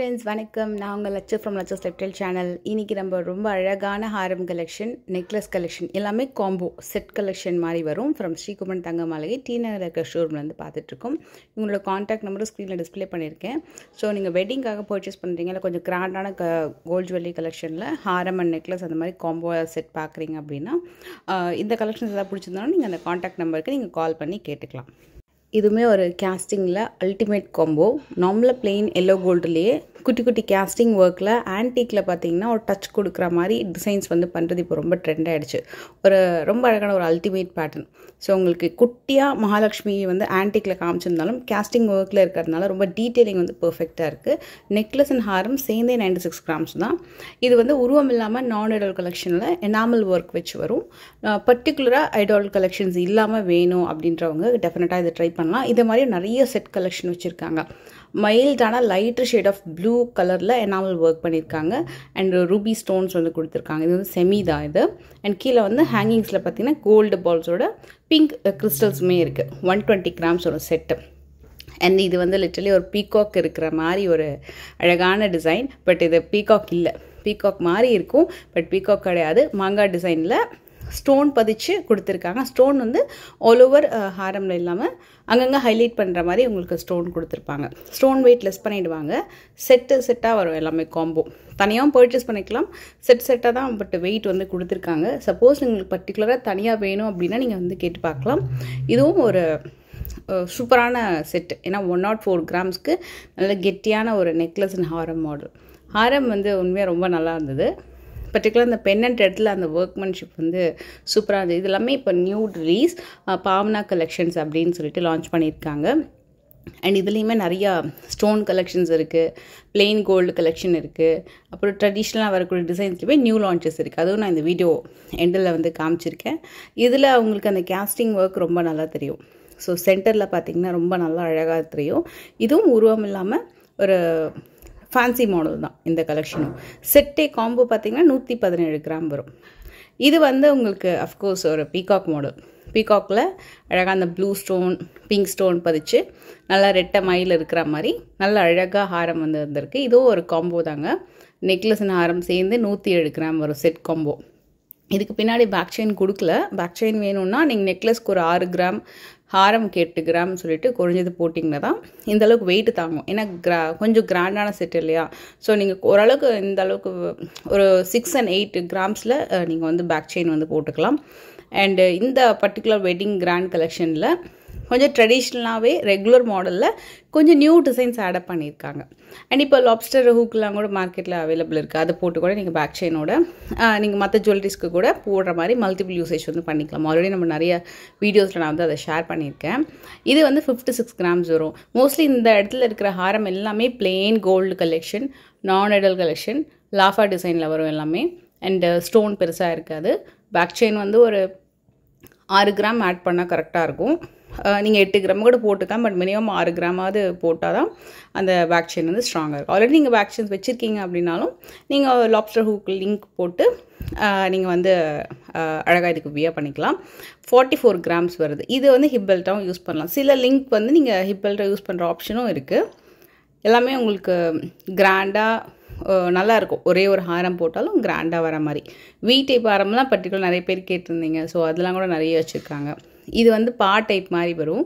friends, வணக்கம். நான் உங்கள் Latchu from Latchu's lifestyle channel. இன்றைக்கி நம்ம ரொம்ப அழகான ஹாரம் கலெக்ஷன், நெக்லஸ் கலெக்ஷன் எல்லாமே காம்போ செட் கலெக்ஷன் மாதிரி வரும். ஃப்ரம் ஸ்ரீகுமரன் தங்க மாளிகை டி நகர் இருக்கிற ஷோரூம்லேருந்து பார்த்துட்ருக்கோம். இவங்களோட காண்டாக்ட் நம்பரும் ஸ்க்ரீனில் டிஸ்பிளே பண்ணியிருக்கேன். ஸோ நீங்கள் வெட்டிங்காக பர்ச்சேஸ் பண்ணுறீங்க, இல்லை கொஞ்சம் கிராண்டான கோல்ட் ஜுவல்லரி கலெக்ஷனில் ஹாரம் அண்ட் நெக்லஸ் அந்த மாதிரி காம்போ செட் பார்க்குறீங்க அப்படின்னா இந்த கலெக்ஷன்ஸ் எதாவது பிடிச்சிருந்தாலும் நீங்கள் அந்த காண்டாக்ட் நம்பருக்கு நீங்கள் கால் பண்ணி கேட்டுக்கலாம். இதுவுமே ஒரு கேஸ்டிங்கில் அல்டிமேட் காம்போ. நார்மலாக பிளெயின் எல்லோ கோல்டுலேயே குட்டி குட்டி கேஸ்டிங் ஒர்க்கில் ஆன்டிக்கில் பார்த்தீங்கன்னா ஒரு டச் கொடுக்குற மாதிரி டிசைன்ஸ் வந்து பண்ணுறது இப்போ ரொம்ப ட்ரெண்ட் ஆகிடுச்சு. ஒரு ரொம்ப அழகான ஒரு அல்டிமேட் பேட்டர்ன். ஸோ உங்களுக்கு குட்டியாக மகாலட்சுமி வந்து ஆன்டிக்கில் காமிச்சிருந்தாலும் கேஸ்டிங் ஒர்க்கில் இருக்கிறதுனால ரொம்ப டீட்டெயிலிங் வந்து பர்ஃபெக்டாக இருக்குது. நெக்லஸ் அண்ட் ஹாரம் சேர்ந்தே 96 கிராம்ஸ் தான். இது வந்து உருவம் இல்லாமல் நான் ஐடால் கலெக்ஷனில் எனாமல் ஒர்க் வச்சு வரும். பர்டிகுலராக ஐடால் கலெக்ஷன்ஸ் இல்லாமல் வேணும் அப்படின்றவங்க டெஃபினட்டாக இதை ட்ரை பண்ணலாம். இது மாதிரி நிறைய செட் கலெக்ஷன் வச்சுருக்காங்க. மைல்டான லைட்டர் ஷேட் ஆஃப் ப்ளூ கலரில் எனாமல் ஒர்க் பண்ணியிருக்காங்க. அண்ட் ரூபி ஸ்டோன்ஸ் வந்து கொடுத்துருக்காங்க. இது வந்து செமி தான் இது. அண்ட் கீழே வந்து ஹேங்கிங்ஸில் பார்த்தீங்கன்னா கோல்டு பால்ஸோட பிங்க் கிறிஸ்டல்ஸுமே இருக்குது. 120 கிராம்ஸ் ஒரு செட்டு. அண்ட் இது வந்து லிட்டரலி ஒரு பீகாக் இருக்கிற மாதிரி ஒரு அழகான டிசைன். பட் இது பீகாக் இல்லை, பீகாக் மாதிரி இருக்கும், பட் பீகாக் கிடையாது. மாங்காய் டிசைனில் ஸ்டோன் பதிச்சு கொடுத்துருக்காங்க. ஸ்டோன் வந்து ஆல் ஓவர் ஹாரமில் இல்லாமல் அங்கங்கே ஹைலைட் பண்ணுற மாதிரி உங்களுக்கு ஸ்டோன் கொடுத்துருப்பாங்க. ஸ்டோன் வெயிட் லெஸ் பண்ணிவிடுவாங்க. செட்டாக வரும் எல்லாமே காம்போ. தனியாகவும் பர்ச்சேஸ் பண்ணிக்கலாம், செட்டாக தான். பட் வெயிட் வந்து கொடுத்துருக்காங்க. சப்போஸ் உங்களுக்கு பர்டிகுலராக தனியாக வேணும் அப்படின்னா நீங்கள் வந்து கேட்டு பார்க்கலாம். இதுவும் ஒரு சூப்பரான செட்டு. ஏன்னா 104 கிராம்ஸ்க்கு நல்ல கெட்டியான ஒரு நெக்லஸ் அண்ட் ஹாரம் மாடல். ஹாரம் வந்து உண்மையாக ரொம்ப நல்லா இருந்தது. பர்டிகுலர் அந்த பென்னண்ட் இடத்துல அந்த ஒர்க்மேன்ஷிப் வந்து சூப்பராக இருந்தது. இது எல்லாமே இப்போ நியூ ரிலீஸ் பாவனா கலெக்ஷன்ஸ் அப்படின்னு சொல்லிட்டு லான்ச் பண்ணியிருக்காங்க. அண்ட் இதுலேயுமே நிறையா ஸ்டோன் கலெக்ஷன்ஸ் இருக்குது, பிளெயின் கோல்டு கலெக்ஷன் இருக்குது, அப்புறம் ட்ரெடிஷ்னலாக வரக்கூடிய டிசைன்ஸ்லேயுமே நியூ லான்ச்சஸ் இருக்குது. அதுவும் நான் இந்த வீடியோ எண்டில் வந்து காமிச்சிருக்கேன். இதில் அவங்களுக்கு அந்த கேஸ்டிங் ஒர்க் ரொம்ப நல்லா தெரியும். ஸோ சென்டரில் பார்த்திங்கன்னா ரொம்ப நல்லா அழகாக தெரியும். இதுவும் உருவம் இல்லாமல் ஒரு ஃபேன்சி மாடல் தான் இந்த கலெக்ஷனும். செட்டே காம்போ பார்த்திங்கன்னா 117 கிராம் வரும். இது வந்து உங்களுக்கு அஃப்கோர்ஸ் ஒரு பீகாக் மாடல். பீகாக்கில் அழகாக அந்த ப்ளூ ஸ்டோன் பிங்க் ஸ்டோன் பதிச்சு நல்லா ரெட்டை மயில் இருக்கிற மாதிரி நல்ல அழகாக ஹாரம் வந்து வந்திருக்கு. இதுவும் ஒரு காம்போ தாங்க. நெக்லஸ் அண்ட் ஹாரம் சேர்ந்து 107 கிராம் வரும் செட் காம்போ. இதுக்கு பின்னாடி பேக் செயின் கொடுக்கல. பேக் செயின் வேணும்னா நீங்கள் நெக்லஸ்க்கு ஒரு 6 கிராம், ஹாரம்க்கு 8 கிராம் சொல்லிட்டு குறைஞ்சது போட்டிங்கன்னா தான் இந்த அளவுக்கு வெயிட்டு தாங்கும். ஏன்னா கொஞ்சம் கிராண்டான செட் இல்லையா. ஸோ நீங்கள் ஓரளவுக்கு இந்த அளவுக்கு ஒரு 6 and 8 கிராம்ஸில் நீங்கள் வந்து பேக் செயின் வந்து போட்டுக்கலாம். அண்டு இந்த பர்டிகுலர் வெட்டிங் கிராண்ட் கலெக்ஷனில் கொஞ்சம் ட்ரெடிஷ்னலாகவே ரெகுலர் மாடலில் கொஞ்சம் நியூ டிசைன்ஸ் ஆடப் பண்ணியிருக்காங்க. அண்ட் இப்போ லாப்ஸ்டர் ஹூக்கெலாம் கூட மார்க்கெட்டில் அவைலபிள் இருக்குது. அதை போட்டு கூட நீங்கள் பேக் செயினோட நீங்கள் மற்ற ஜுவல்லரிஸ்க்கு கூட போடுற மாதிரி மல்டிபிள் யூசேஜ் வந்து பண்ணிக்கலாம். ஆல்ரெடி நம்ம நிறைய வீடியோஸில் நான் வந்து அதை ஷேர் பண்ணியிருக்கேன். இது வந்து 56 கிராம்ஸ் வரும். மோஸ்ட்லி இந்த இடத்துல இருக்கிற ஹாரம் எல்லாமே பிளெயின் கோல்டு கலெக்ஷன், நான் ஐடல் கலெக்ஷன், லாஃபா டிசைனில் வரும் எல்லாமே. அண்டு ஸ்டோன் பெருசாக இருக்காது. பேக் செயின் வந்து ஒரு 6 கிராம் ஆட் பண்ணால் கரெக்டாக இருக்கும். நீங்கள் 8 கிராம் கூட போட்டுக்கலாம். பட் மினிமம் 6 கிராமாவது போட்டால் தான் அந்த பேக் செயின் வந்து ஸ்ட்ராங்காக இருக்கும். ஆல்ரெடி நீங்கள் பேக் செயின்ஸ் வச்சுருக்கீங்க அப்படின்னாலும் நீங்கள் லாப்ஸ்டர் ஹூக் லிங்க் போட்டு நீங்கள் வந்து அழகாக இதுக்கு வியர் பண்ணிக்கலாம். 44 கிராம்ஸ் வருது. இது வந்து ஹிப் பெல்ட்டாகவும் யூஸ் பண்ணலாம். சில லிங்க் வந்து நீங்கள் ஹிப் பெல்ட்டை யூஸ் பண்ணுற ஆப்ஷனும் இருக்குது. எல்லாமே உங்களுக்கு கிராண்டாக நல்லாயிருக்கும். ஒரே ஒரு ஹாரம் போட்டாலும் கிராண்டாக வர மாதிரி. டைப் ஹாரம்லாம் பர்டிகுலர் நிறைய பேர் கேட்டிருந்தீங்க. ஸோ அதெல்லாம் கூட நிறைய வச்சுருக்காங்க. இது வந்து டைப் மாதிரி வரும்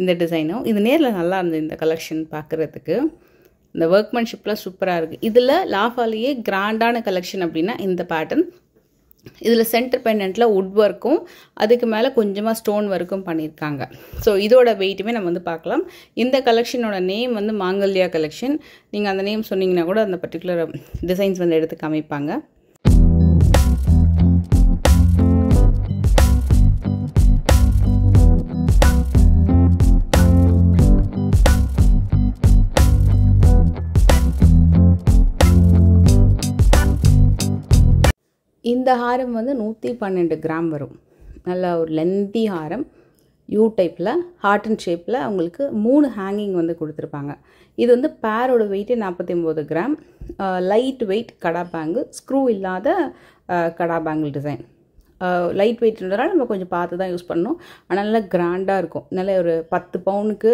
இந்த டிசைனும். இது நேரில் நல்லா இருந்தது இந்த கலெக்ஷன் பார்க்குறதுக்கு. இந்த ஒர்க்மேன்ஷிப்லாம் சூப்பராக இருக்குது. இதில் லாஃபாலேயே கிராண்டான கலெக்ஷன் அப்படின்னா இந்த பேட்டர்ன். இதில் சென்டர் பெண்டன்ட்டில் வுட் ஒர்க்கும் அதுக்கு மேலே கொஞ்சமாக ஸ்டோன் ஒர்க்கும் பண்ணியிருக்காங்க. ஸோ இதோட வெயிட்டுமே நம்ம வந்து பார்க்கலாம். இந்த கலெக்ஷனோட நேம் வந்து மாங்கல்யா கலெக்ஷன். நீங்கள் அந்த நேம் சொன்னீங்கன்னா கூட அந்த பர்டிகுலர் டிசைன்ஸ் வந்து எடுத்து காமிப்பாங்க. இந்த ஹாரம் வந்து 112 கிராம் வரும். நல்ல ஒரு லென்த்தி ஹாரம். யூ டைப்பில் ஹார்ட் அண்ட் ஷேப்பில் அவங்களுக்கு 3 ஹேங்கிங் வந்து கொடுத்துருப்பாங்க. இது வந்து பேரோட வெயிட்டு 49 கிராம். லைட் வெயிட் கடா பேங்கிள், ஸ்க்ரூ இல்லாத கடா பேங்கிள் டிசைன். லைட் வெயிட்ன்றதால நம்ம கொஞ்சம் பார்த்து தான் யூஸ் பண்ணணும். ஆனால் நல்லா கிராண்டாக இருக்கும். நல்ல ஒரு 10 பவுனுக்கு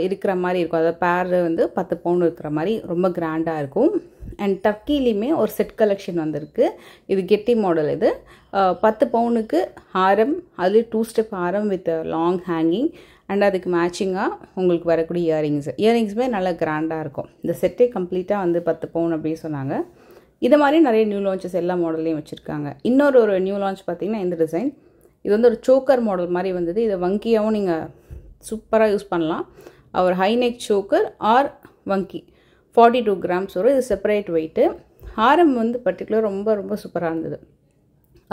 இருக்கிற மாதிரி இருக்கும். அதாவது பேர் வந்து 10 பவுன் இருக்கிற மாதிரி ரொம்ப கிராண்டாக இருக்கும். அண்ட் டர்க்கிலையுமே ஒரு செட் கலெக்ஷன் வந்திருக்கு. இது கெட்டி மாடல். இது 10 பவுனுக்கு ஹாரம், அதுலேயே 2 step Haram with long hanging and அதுக்கு மேட்சிங்காக உங்களுக்கு வரக்கூடிய இயரிங்ஸுமே நல்லா கிராண்டாக இருக்கும். இந்த செட்டே கம்ப்ளீட்டாக வந்து 10 பவுன் அப்படின்னு சொன்னாங்க. இதை மாதிரி நிறைய நியூ லான்ச்சஸ் எல்லா மாடல்லையும் வச்சுருக்காங்க. இன்னொரு நியூ லான்ச் பார்த்திங்கன்னா இந்த டிசைன். இது வந்து ஒரு சோக்கர் மாடல் மாதிரி வந்தது. இதை வங்கியாகவும் நீங்கள் சூப்பராக யூஸ் பண்ணலாம். ஒரு ஹை நெக் சோக்கர் ஆர் வங்கி 42 கிராம்ஸ் வரும். இது செப்பரேட் வெயிட்டு. ஹாரம் வந்து பர்டிகுலர் ரொம்ப ரொம்ப சூப்பராக இருந்தது.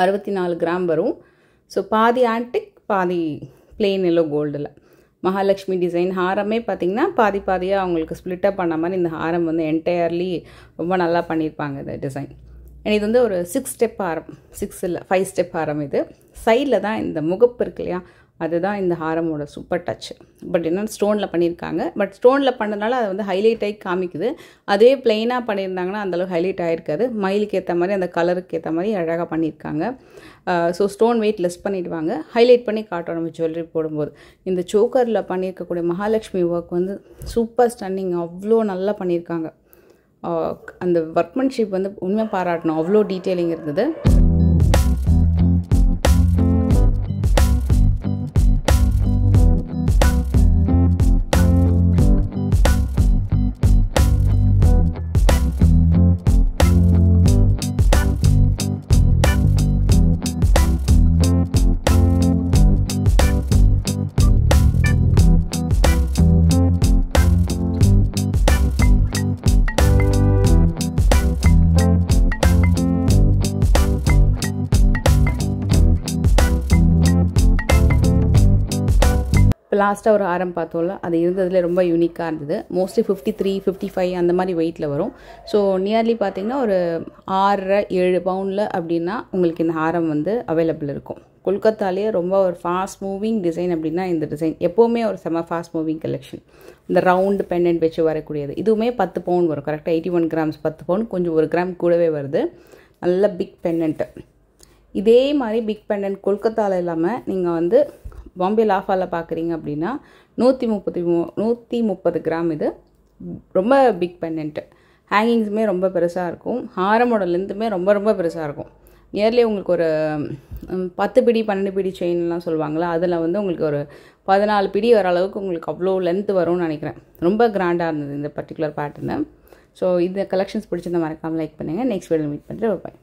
64 கிராம் வரும். ஸோ பாதி ஆன்டிக் பாதி பிளெயின் எல்லோ கோல்டில் மகாலட்சுமி டிசைன். ஹாரமே பார்த்திங்கன்னா பாதி பாதியாக அவங்களுக்கு ஸ்ப்ளிட்டப் பண்ண மாதிரி இந்த ஹாரம் வந்து என்டையர்லி ரொம்ப நல்லா பண்ணியிருப்பாங்க இந்த டிசைன். அண்ட் இது வந்து ஒரு 6 ஸ்டெப் ஹாரம், 6 இல்லை 5 ஸ்டெப் ஹாரம். இது சைடில் தான் இந்த முகப்பு இருக்கு இல்லையா, அதுதான் இந்த ஹாரமோட சூப்பர் டச். பட் என்னென்னு ஸ்டோனில் பண்ணியிருக்காங்க. பட் ஸ்டோனில் பண்ணதுனால அது வந்து ஹைலைட் ஆகி காமிக்குது. அதே பிளெயினாக பண்ணியிருந்தாங்கன்னா அந்தளவுக்கு ஹைலைட் ஆகிருக்காது. மயிலுக்கு ஏற்ற மாதிரி அந்த கலருக்கு ஏற்ற மாதிரி அழகாக பண்ணியிருக்காங்க. ஸோ ஸ்டோன் வெயிட் லெஸ் பண்ணிவிடுவாங்க, ஹைலைட் பண்ணி காட்டும் நம்ம ஜுவல்லரி போடும்போது. இந்த சோக்கரில் பண்ணியிருக்கக்கூடிய மகாலட்சுமி ஒர்க் வந்து சூப்பர் ஸ்டன்னிங், அவ்வளோ நல்லா பண்ணியிருக்காங்க. அந்த ஒர்க்மன்ஷிப் வந்து உண்மையாக பாராட்டணும், அவ்வளோ டீட்டெயிலிங் இருந்தது. இப்போ லாஸ்ட்டாக ஒரு ஹாரம் பார்த்தோம்ல, அது இருந்ததுல ரொம்ப யூனிக்காக இருந்தது. மோஸ்ட்லி 53, 55 அந்த மாதிரி வெயிட்டில் வரும். ஸோ நியர்லி பார்த்திங்கன்னா ஒரு 6-7 பவுனில் அப்படின்னா உங்களுக்கு இந்த ஹாரம் வந்து அவைலபிள் இருக்கும். கொல்கத்தாலேயே ரொம்ப ஒரு ஃபாஸ்ட் மூவிங் டிசைன் அப்படின்னா இந்த டிசைன் எப்போவுமே ஒரு செம்ம ஃபாஸ்ட் மூவிங் கலெக்ஷன். இந்த ரவுண்டு பெண்டன்ட் வச்சு வரக்கூடியது இதுவுமே 10 பவுன் வரும். கரெக்டாக 81 கிராம்ஸ், 10 பவுன் கொஞ்சம் 1 கிராம் கூடவே வருது. நல்ல பிக் பெண்டன்ட்டு. இதே மாதிரி பிக் பெண்டன்ட் கொல்கத்தாவில் இல்லாமல் நீங்கள் வந்து பாம்பே லாஃபாவில் பார்க்குறீங்க அப்படின்னா 130 கிராம். இது ரொம்ப பிக் பெண்டன்ட்டு. ஹேங்கிங்ஸுமே ரொம்ப பெருசாக இருக்கும். ஹாரமோட லென்த்துமே ரொம்ப ரொம்ப பெருசாக இருக்கும். நியர்லி உங்களுக்கு ஒரு 10 பிடி 12 பிடி செயின்லாம் சொல்லுவாங்களா, அதில் வந்து உங்களுக்கு ஒரு 14 பிடி வர அளவுக்கு உங்களுக்கு அவ்வளோ லென்த்து வரும்னு நினைக்கிறேன். ரொம்ப கிராண்டாக இருந்தது இந்த பர்டிகுலர் பேட்டர்னு. ஸோ இந்த கலெக்ஷன்ஸ் பிடிச்சிருந்தா மறக்காமல் லைக் பண்ணுங்கள். நெக்ஸ்ட் வீடியோ மீட் பண்ணுறேன். பாய்.